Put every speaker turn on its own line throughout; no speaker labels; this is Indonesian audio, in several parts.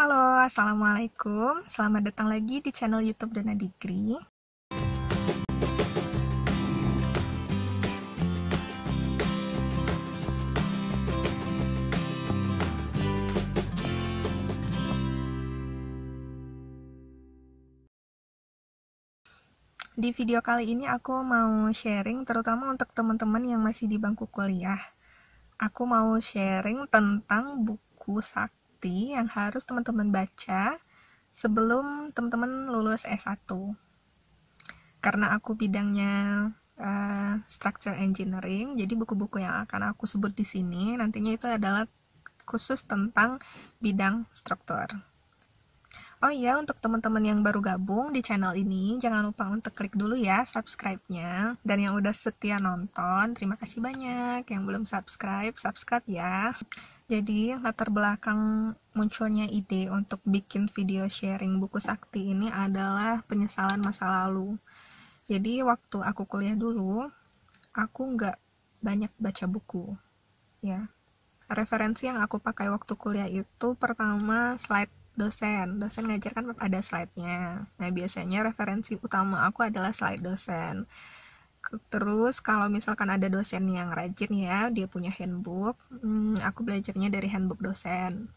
Halo, Assalamualaikum. Selamat datang lagi di channel YouTube Dana Digri. Di video kali ini aku mau sharing terutama untuk teman-teman yang masih di bangku kuliah. Aku mau sharing tentang buku sakti yang harus teman-teman baca sebelum teman-teman lulus S1. Karena aku bidangnya structure engineering, jadi buku-buku yang akan aku sebut di sini nantinya itu adalah khusus tentang bidang struktur. Oh iya, untuk teman-teman yang baru gabung di channel ini, jangan lupa untuk klik dulu ya subscribe-nya. Dan yang udah setia nonton, terima kasih banyak. Yang belum subscribe, subscribe ya. Jadi, latar belakang munculnya ide untuk bikin video sharing buku sakti ini adalah penyesalan masa lalu. Jadi, waktu aku kuliah dulu, aku nggak banyak baca buku. Ya, referensi yang aku pakai waktu kuliah itu pertama slide dosen ngajar kan ada slide-nya. Nah, biasanya referensi utama aku adalah slide dosen. Terus kalau misalkan ada dosen yang rajin ya, dia punya handbook, aku belajarnya dari handbook dosen.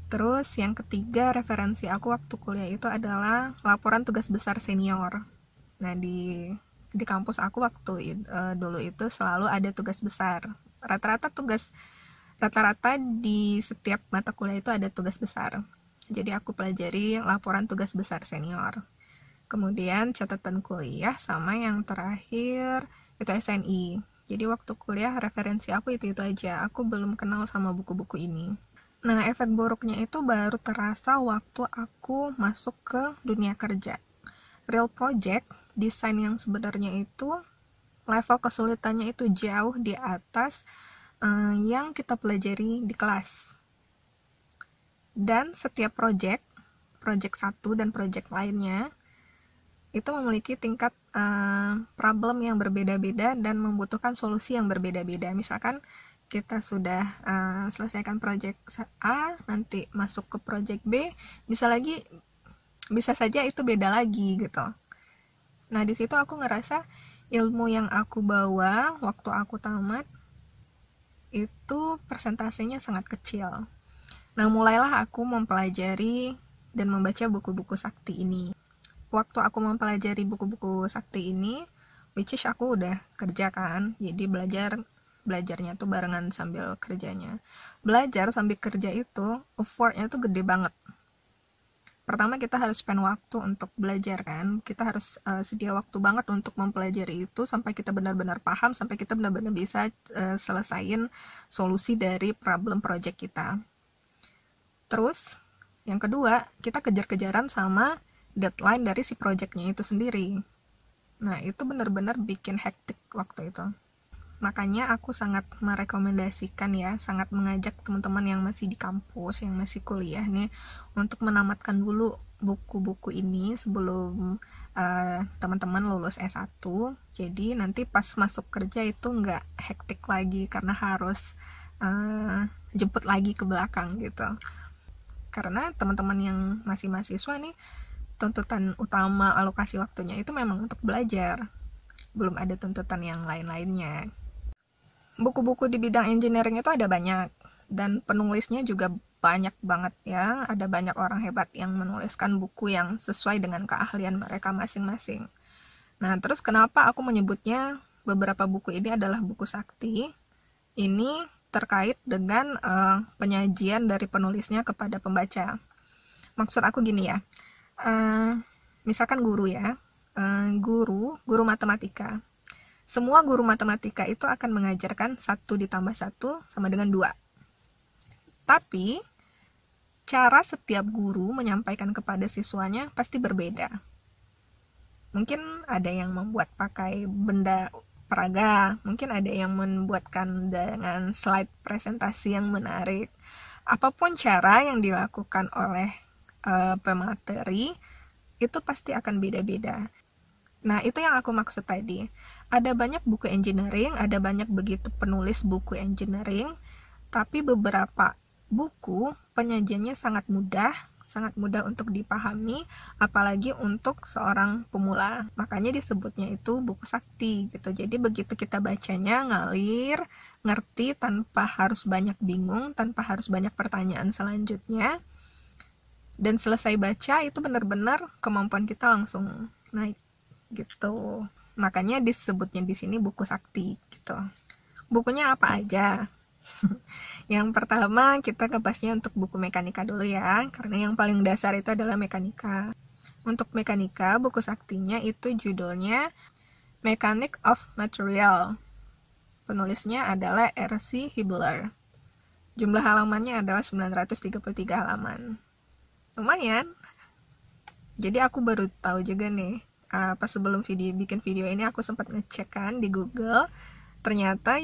Terus yang ketiga referensi aku waktu kuliah itu adalah laporan tugas besar senior. Nah, di kampus aku waktu dulu itu selalu ada tugas besar. Rata-rata di setiap mata kuliah itu ada tugas besar. Jadi aku pelajari laporan tugas besar senior. Kemudian catatan kuliah sama yang terakhir itu SNI. Jadi waktu kuliah referensi aku itu aja. Aku belum kenal sama buku-buku ini. Nah, efek buruknya itu baru terasa waktu aku masuk ke dunia kerja. Real project, desain yang sebenarnya itu level kesulitannya itu jauh di atas yang kita pelajari di kelas. Dan setiap project 1 dan project lainnya itu memiliki tingkat problem yang berbeda-beda dan membutuhkan solusi yang berbeda-beda. Misalkan kita sudah selesaikan project A, nanti masuk ke project B, bisa saja itu beda lagi gitu. Nah, di situ aku ngerasa ilmu yang aku bawa waktu aku tamat itu persentasenya sangat kecil. Nah, mulailah aku mempelajari dan membaca buku-buku sakti ini. Waktu aku mempelajari buku-buku sakti ini, which is aku udah kerja kan, jadi belajarnya tuh barengan sambil kerjanya. Belajar sambil kerja itu, effortnya tuh gede banget. Pertama kita harus spend waktu untuk belajar kan, kita harus sedia waktu banget untuk mempelajari itu sampai kita benar-benar paham, sampai kita benar-benar bisa selesain solusi dari problem project kita. Terus, yang kedua, kita kejar-kejaran sama deadline dari si projectnya itu sendiri. Nah, itu benar-benar bikin hektik waktu itu. Makanya aku sangat merekomendasikan ya, sangat mengajak teman-teman yang masih di kampus, yang masih kuliah nih, untuk menamatkan dulu buku-buku ini sebelum teman-teman lulus S1. Jadi nanti pas masuk kerja itu nggak hektik lagi karena harus jemput lagi ke belakang gitu. Karena teman-teman yang masih mahasiswa nih, tuntutan utama alokasi waktunya itu memang untuk belajar. Belum ada tuntutan yang lain-lainnya. Buku-buku di bidang engineering itu ada banyak, dan penulisnya juga banyak banget ya. Ada banyak orang hebat yang menuliskan buku yang sesuai dengan keahlian mereka masing-masing. Nah, terus kenapa aku menyebutnya beberapa buku ini adalah buku sakti? Ini terkait dengan penyajian dari penulisnya kepada pembaca. Maksud aku gini ya, misalkan guru ya, guru matematika. Semua guru matematika itu akan mengajarkan 1 ditambah 1 sama dengan 2. Tapi, cara setiap guru menyampaikan kepada siswanya pasti berbeda. Mungkin ada yang membuat pakai benda peraga, mungkin ada yang membuatkan dengan slide presentasi yang menarik. Apapun cara yang dilakukan oleh pemateri, itu pasti akan beda-beda. Nah, itu yang aku maksud tadi. Ada banyak buku engineering, ada banyak begitu penulis buku engineering, tapi beberapa buku penyajiannya sangat mudah untuk dipahami, apalagi untuk seorang pemula. Makanya disebutnya itu buku sakti gitu. Jadi begitu kita bacanya ngalir, ngerti tanpa harus banyak bingung, tanpa harus banyak pertanyaan selanjutnya. Dan selesai baca itu benar-benar kemampuan kita langsung naik gitu. Makanya disebutnya di sini buku sakti gitu. Bukunya apa aja? Yang pertama kita ngebahasnya untuk buku mekanika dulu ya, karena yang paling dasar itu adalah mekanika. Untuk mekanika, buku saktinya itu judulnya Mechanics of Material. Penulisnya adalah R.C. Hibbeler. Jumlah halamannya adalah 933 halaman. Lumayan. Jadi aku baru tahu juga nih, pas sebelum bikin video ini aku sempat ngecek kan di Google, ternyata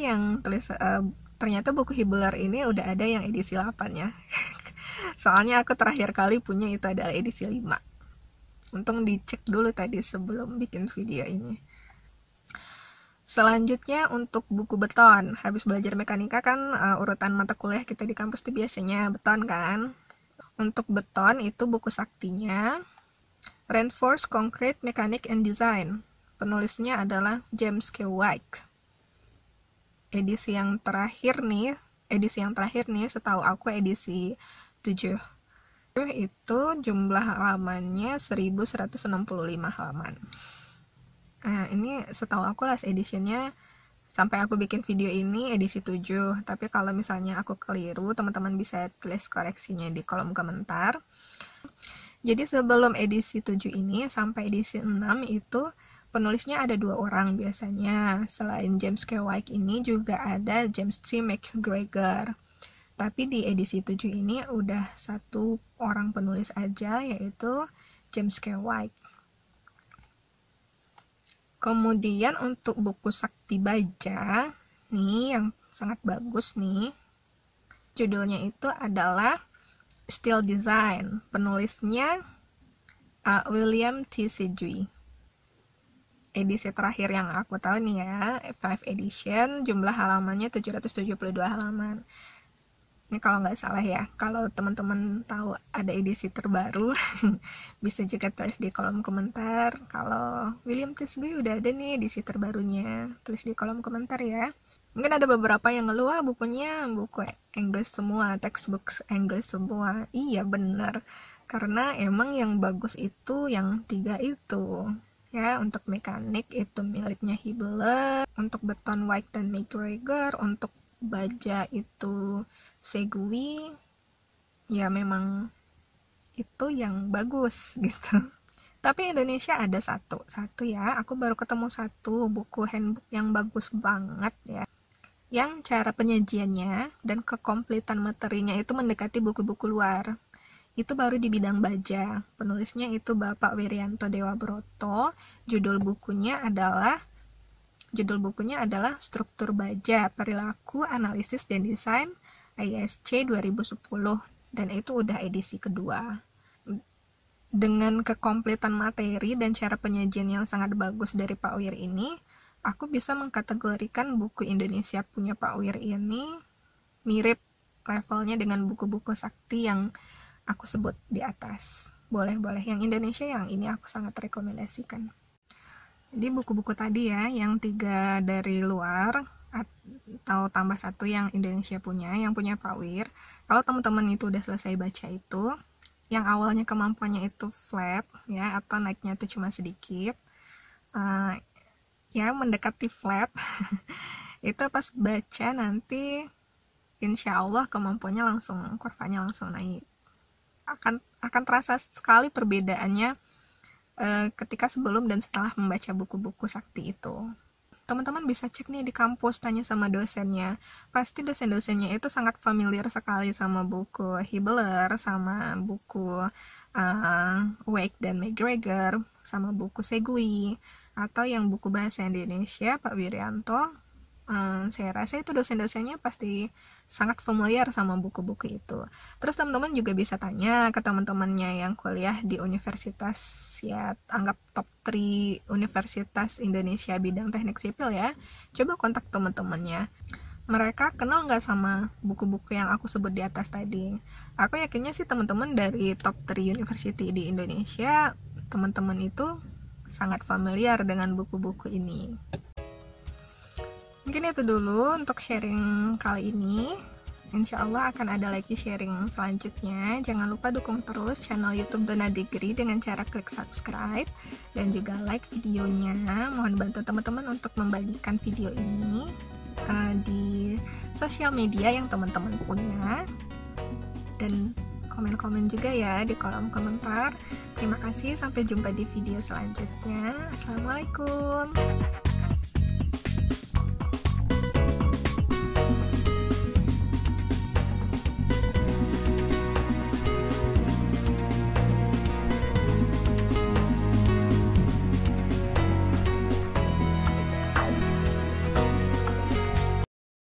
ternyata buku Hibbeler ini udah ada yang edisi 8 ya. Soalnya aku terakhir kali punya itu adalah edisi 5. Untung dicek dulu tadi sebelum bikin video ini. Selanjutnya untuk buku beton. Habis belajar mekanika kan urutan mata kuliah kita di kampus itu biasanya beton kan. Untuk beton itu buku saktinya Reinforced Concrete Mechanics and Design. Penulisnya adalah James K. White. Edisi yang terakhir nih setahu aku edisi 7. Itu jumlah halamannya 1165 halaman. Ini setahu aku last editionnya sampai aku bikin video ini edisi 7. Tapi kalau misalnya aku keliru, teman-teman bisa tulis koreksinya di kolom komentar. Jadi sebelum edisi 7 ini sampai edisi 6 itu penulisnya ada 2 orang biasanya. Selain James K. White ini juga ada James C. McGregor. Tapi di edisi 7 ini udah 1 orang penulis aja, yaitu James K. White. Kemudian untuk buku sakti baja, nih yang sangat bagus nih. Judulnya itu adalah Steel Design. Penulisnya William T. Sedgwick. Edisi terakhir yang aku tahu nih ya, 5 edition, jumlah halamannya 772 halaman. Ini kalau nggak salah ya. Kalau teman-teman tahu ada edisi terbaru, bisa juga tulis di kolom komentar. Kalau William T. Sedgwick udah ada nih edisi terbarunya, tulis di kolom komentar ya. Mungkin ada beberapa yang ngeluh, bukunya buku English semua, textbook English semua. Iya benar, karena emang yang bagus itu yang 3 itu. Ya, untuk mekanik itu miliknya Hibbeler, untuk beton White dan McGregor, untuk baja itu Sedgwick. Ya memang itu yang bagus gitu. Tapi Indonesia ada satu ya, aku baru ketemu 1 buku handbook yang bagus banget ya. Yang cara penyajiannya dan kekompletan materinya itu mendekati buku-buku luar. Itu baru di bidang baja. Penulisnya itu Bapak Wirianto Dewa Broto. Judul bukunya adalah Struktur Baja, Perilaku, Analisis dan Desain ISC 2010, dan itu udah edisi kedua. Dengan kekompletan materi dan cara penyajian yang sangat bagus dari Pak Wir ini, aku bisa mengkategorikan buku Indonesia punya Pak Wir ini mirip levelnya dengan buku-buku sakti yang aku sebut di atas. Boleh yang Indonesia yang ini aku sangat rekomendasikan. Jadi buku-buku tadi ya, yang 3 dari luar atau tambah 1 yang Indonesia punya, yang punya Pak Wir. Kalau teman-teman itu udah selesai baca itu, yang awalnya kemampuannya itu flat ya, atau naiknya itu cuma sedikit, ya mendekati flat, itu pas baca nanti insya Allah kemampuannya kurvanya langsung naik. Akan terasa sekali perbedaannya ketika sebelum dan setelah membaca buku-buku sakti itu. Teman-teman bisa cek nih di kampus, tanya sama dosennya. Pasti dosen-dosennya itu sangat familiar sekali sama buku Hibbeler, sama buku White dan McGregor, sama buku Sedgwick, atau yang buku bahasa Indonesia Pak Wirianto. Saya rasa itu dosen-dosennya pasti sangat familiar sama buku-buku itu. Terus teman-teman juga bisa tanya ke teman-temannya yang kuliah di universitas, ya anggap top 3 universitas Indonesia bidang teknik sipil ya. Coba kontak teman-temannya. mereka kenal nggak sama buku-buku yang aku sebut di atas tadi. Aku yakinnya sih teman-teman dari top 3 university di Indonesia, teman-teman itu sangat familiar dengan buku-buku ini. Mungkin itu dulu untuk sharing kali ini. Insya Allah akan ada lagi sharing selanjutnya. Jangan lupa dukung terus channel YouTube Dona Degree dengan cara klik subscribe dan juga like videonya. Mohon bantu teman-teman untuk membagikan video ini di sosial media yang teman-teman punya, dan komen-komen juga ya di kolom komentar. Terima kasih, sampai jumpa di video selanjutnya. Assalamualaikum.